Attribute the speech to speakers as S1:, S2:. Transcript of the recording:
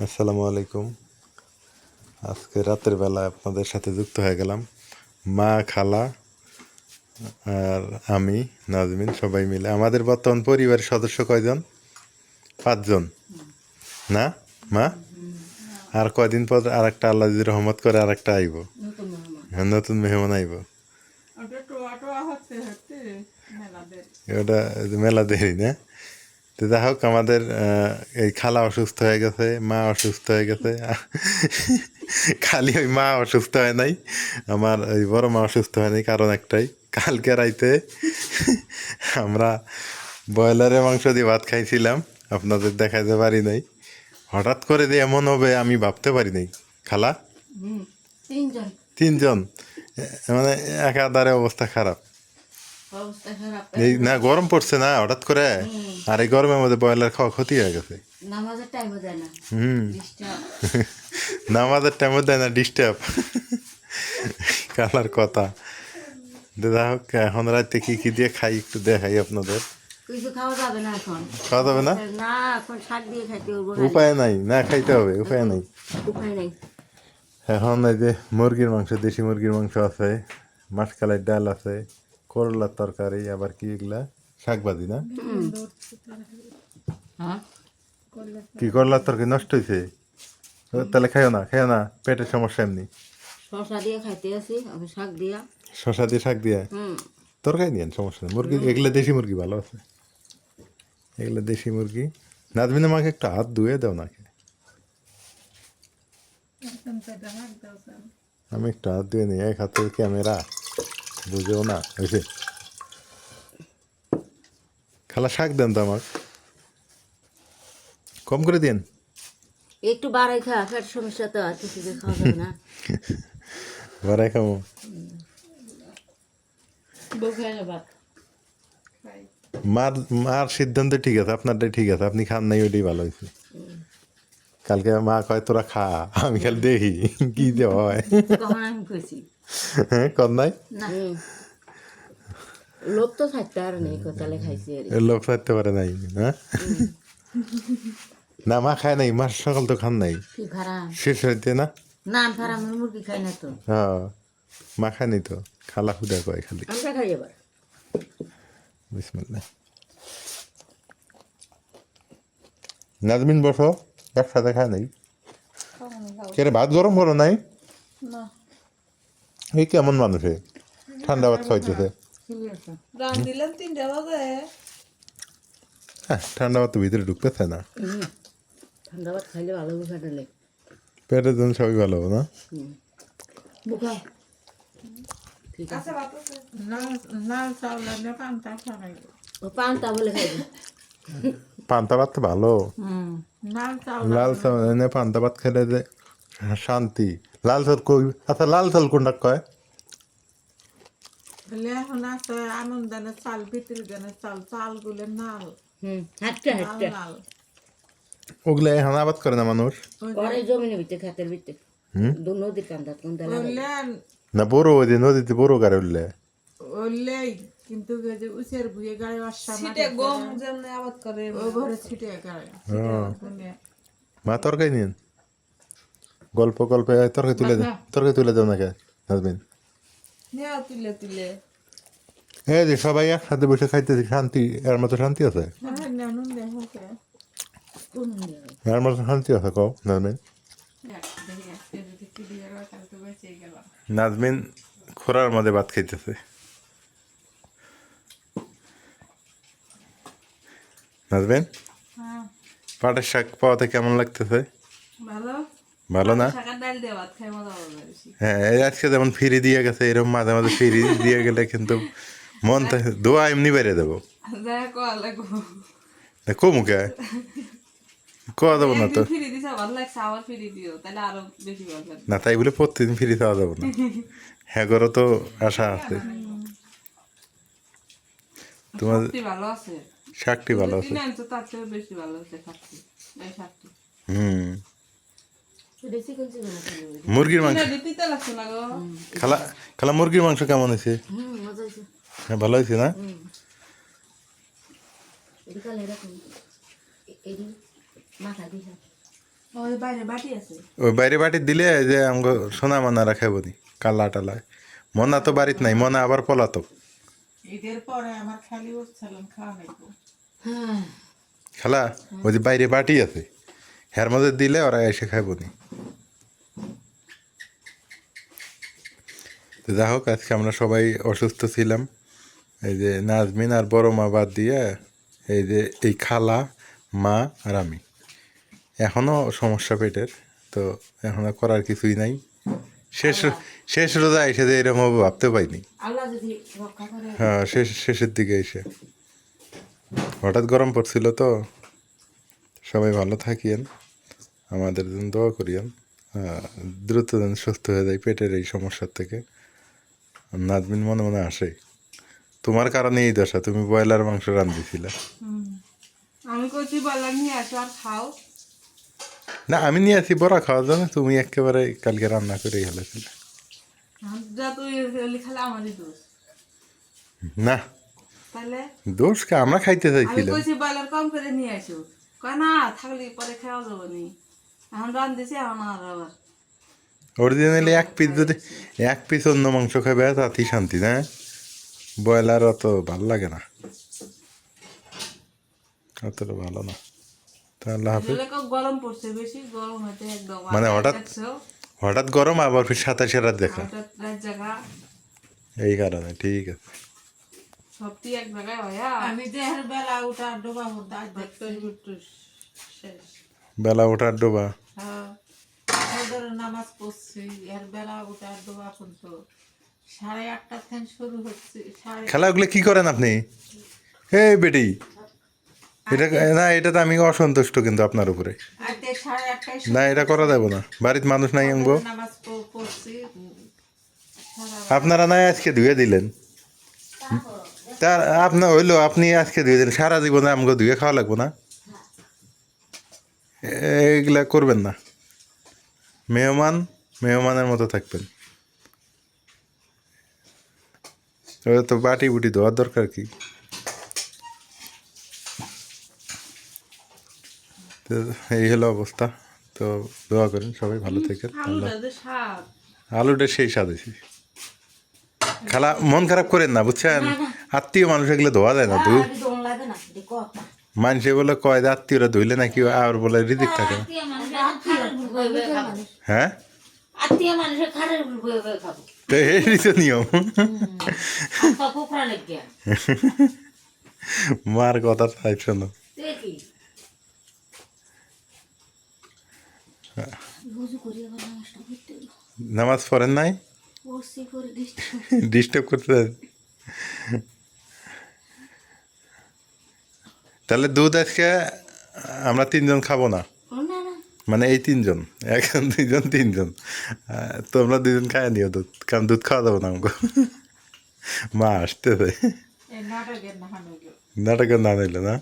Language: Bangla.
S1: আসসালামু আলাইকুম। আজকে রাতের বেলা আপনাদের সাথে যুক্ত হয়ে গেলাম। মা, খালা আর আমি, নাজমিন সবাই মিলে। আমাদের বর্তমান পরিবারের সদস্য কয়জন? 5 জন না মা? আর কয়দিন পর আর একটা আল্লাহ যদি রহমত করে আর একটা আইব। হ্যাঁ, নতুন মেহমান আইব। ওটা মেলা দেরি না। তো যাই হোক, আমাদের এই খালা অসুস্থ হয়ে গেছে, মা অসুস্থ হয়ে গেছে। খালি ওই মা অসুস্থ হয় নাই, আমার ওই বড় মা অসুস্থ হয় নাই। কারণ একটাই, কালকে রাইতে আমরা ব্রয়লারের মাংস দিয়ে ভাত খাইছিলাম, আপনাদের দেখাইতে পারি নাই। হঠাৎ করে যে এমন হবে আমি ভাবতে পারি নাই। খালা 3 জন, মানে একাধারে অবস্থা খারাপ। এই না গরম পড়ছে না হঠাৎ করে, আর এই গরমের মধ্যে ব্রয়লার খাওয়া ক্ষতি হয়ে গেছে। নামাজের টাইমও দেয় না, ডিস্টার্ব। কালার কথা। দাদা হোক, এখন রাতে কি কি দিয়ে খাই একটু দেখাই আপনাদের। খাওয়া যাবে না, উপায় নাই, না খাইতে হবে, উপায় নাই। এখন এই যে মুরগির মাংস, দেশি মুরগির মাংস আছে, মাসকালের ডাল আছে, করলার তরকারি, আবার কি এগুলা শাকভাজি না? কি করলার তরকারি নষ্ট হয়েছে? তাহলে খাইও না, পেটের সমস্যা এমনি। শশা দিয়ে শাক দিয়া তরকারি নিয়েন, সমস্যা নেই। মুরগি এগুলো দেশি মুরগি ভালো আছে, এগুলো দেশি মুরগি। নাজমিন আমাকে একটু হাত ধুয়ে দাও নাকি, আমি একটু হাত ধুয়ে নিই। এক হাতে ক্যামেরা, বুঝেও না হয়েছে। খালা শাক দেন তো আমার, কম করে দিন
S2: একটু বাড়াই খা, পেট সমস্যা তো আর কিছু খাওয়া যাবে না।
S1: বাড়াই খাবো। মার সিদ্ধান্ত ঠিক আছে, আপনারটাই ঠিক আছে। আপনি খান নাই, ওইটাই ভালো হয়েছে। কালকে মা কয় তোরা খা, আমি খালি দেখি কি যে হয়। হ্যাঁ, কর নাই
S2: লোক তো থাকতে আর নেই, কোথালে খাইছি
S1: লোক থাকতে পারে নাই। হ্যাঁ না, মা খায় নাই, মার সকাল তো খান নাই, শেষ হইতে না।
S2: না ফারামের মুরগি খাই না তো।
S1: হ্যাঁ, মা খায় নাই তো, খালা খুদা কয় খালি।
S2: আমরা খাই এবার।
S1: বিসমিল্লাহ। নাজমিন বসো, একসাথে খায় নাই। কে রে, ভাত গরম করো নাই? এই কেমন মানুষে ঠান্ডা ভাত খাইতেছে? হ্যাঁ, ঠান্ডা ভাত তো ভিতরে ঢুকতেছে না।
S2: ঠান্ডা ভাত খাইলে ভালো বুঝালে
S1: পেটের জন্য সবই ভালো হবে না।
S2: পান্তা বলে খাইবে,
S1: পান্তা ভাত তো ভালো। লাল চাল এনে পান্তা ভাত খেলে যে শান্তি। লাল চাল কই? আচ্ছা, লাল চাল কোনটা কয়?
S3: এখন আছে আনন্দানের চাল, ভিতরে গানের চাল, চালগুলো নাল লাল।
S1: ওগুলো এখন আবাদ করে না মানুষ?
S2: জমিনের ভিতরে খাতের ভিতরে নদীর কান্দা কোনটা
S1: না, বড় ওই যে নদীতে বড় গাড়ি উঠলে
S3: ওলেই, কিন্তু উচের ভুয়ে গাড়ি ছিটে গম যেমন আবাদ করে ও ঘরে ছিটে গাড়ি।
S1: মা তরকারি নিন, গল্প তরকারি তুলে দাও নাকি নাজমিন?
S3: তুলে তুলে
S1: এই যে সবাই একসাথে বসে খাইতেছি, শান্তি, এর মতো শান্তি আছে? এর মতো শান্তি আছে কও নাজমিন? নাজমিন খোরার মধ্যে ভাত খাইতেছে। নাজমিন, পাটের শাক পাওয়াতে কেমন লাগতেছে? ভালো না? হ্যাঁ, আজকে যেমন ফিরি দিয়ে গেছে, এরকম মাঝে মাঝে ফিরি দিয়ে গেলে কিন্তু মন দোয়া এমনি বেড়ে দেবো। কমুকে কোয়া যাবো না তো, না তাই বলে প্রতিদিন ফিরি খাওয়া যাবো না। হ্যাঁ, গরো তো আশা আছে। তোমার শাকটি ভালো আছে। মুরগির মাংস খালা, খালা মুরগির মাংস কেমন হয়েছে? হ্যাঁ, ভালো হয়েছে না?
S3: ওই বাইরে বাটি আছে
S1: ওই বাইরে বাটি দিলে এই যে আমাকে সোনা মানারা খাইব নি কালা টালা মনা তো বাড়িত নাই মনা আবার পলাতক
S3: ঈদের পরে আমার খালি উঠছিলাম খাওয়া নাইবো
S2: হ্যাঁ
S1: খালা ওই যে বাইরে বাটি আছে হের মধ্যে দিলে ওরা এসে খাইব নি তো যা হোক আজকে আমরা সবাই অসুস্থ ছিলাম এই যে নাজমিন আর বড় মা বাদ দিয়ে এই যে এই খালা মা আর আমি এখনও সমস্যা পেটের তো এখন আর করার কিছুই নাই শেষ শেষ রোজা এসে যে এরকম হবে ভাবতে পাইনি
S2: আল্লাহ যদি রক্ষা করে
S1: হ্যাঁ শেষের দিকে এসে হঠাৎ গরম পড়ছিল তো সবাই ভালো থাকিয়েন আমাদের জন্য দোয়া করিয়েন দ্রুত যেন সুস্থ হয়ে যায় পেটের এই সমস্যার থেকে নাজমিন মনে মনে আসে তোমার কারণে এই দশা তুমি ব্রয়লার মাংস রান্ধিছিলে
S3: আমি কইছি বললাম নিয়ে আসো আর খাও
S1: না আমি নিয়ে আসি বড়া খাওয়ার জন্য তুমি একেবারে কালকে রান্না করেই হেলেছিলে
S3: যা তুই খালে আমারই দোষ
S1: না
S3: তাহলে
S1: দোষ কে আমরা খাইতে
S3: আমি
S1: চাইছিলাম
S3: কইছি বয়লার কম করে নিয়ে আসো কয় না থাকলে পরে খাওয়া যাবো নি এখন রান্ধেছি এখন আর আবার
S1: অরিজিনালি এক পিস অন্য মাংস খাবে তাতেই শান্তি না ব্রয়লার অত ভালো লাগে না অতটা ভালো না তাহলে হাফিজ
S3: এগুলো কেউ গরম পড়ছে বেশি গরম হতে একদম
S1: মানে
S3: আর
S1: হঠাৎ
S3: দেখছো,
S1: হঠাৎ গরম আবার ফির সাতাশে রাত দেখা
S3: হঠাৎ রাত জাগা
S1: এই কারণে ঠিক আছে
S3: সবটি এক জায়গায় হয়া
S4: আমি দেহের বেলা উঠা ডোবা হতো শেষ
S1: বেলা ওঠার ডোবা
S4: হ্যাঁ ফজর নামাজ পড়ছি এর বেলা উঠা ডোবা পর্যন্ত 8:30 থেকে শুরু হচ্ছে
S1: খেলাগুলো কি করেন আপনি এই বেটি এটা না এটা তো আমি অসন্তুষ্ট কিন্তু আপনার উপরে
S4: আজকে 8:30টায়
S1: না এটা করা যাবে না বাড়িতে মানুষ নাই আনবো
S4: নামাজ পড়ছি
S1: আপনারা নাই আজকে ধুয়ে দিলেন তার আপনার হইলো আপনি আজকে ধুয়ে দিলেন সারা জীবনে আমাকে ধুয়ে খাওয়া লাগবো না এইগুলা করবেন না মেহমানের মতো থাকবেন ওটা তো বাটি বুটি ধোয়ার দরকার কি তো এই হলো অবস্থা তো দোয়া করেন সবাই ভালো থাকেন আল্লাহ
S3: আলুটা যে স্বাদ
S1: আলুটা সেই স্বাদেছি খালা মন খারাপ করেন না বুঝছেন আত্মীয় মানুষ এগুলো ধোয়া যায় না
S2: আর দম লাগে না এটি কথা
S1: মানুষে বলে কয় যে আত্মীয়রা ধুইলে নাকি আর বলে রিজিক থাকে না হ্যাঁ
S2: আত্মীয় মানুষের খাড়ের বয়ে বয়ে খাবো
S1: তো এই তো নিয়ম
S2: কুকুরা লেগে
S1: মার কথা তাই শোনো
S2: দেখি বুঝু করি আবার নামাজটা করতে হলো।
S1: নামাজ পড়েন নাই
S2: বসছি করে দিচ্ছি
S1: ডিস্টার্ব করতে তাহলে দুধ আজকে আমরা 3 জন খাবো না
S2: না না
S1: মানে এই 3 জন একজন 2 জন 3 জন তোমরা 2 জন খায় নিও দুধ কারণ দুধ খাওয়া যাবো না আমাকে মা আসতেছে
S4: এই নাটকের না হানো
S1: নাটকের না নিলে না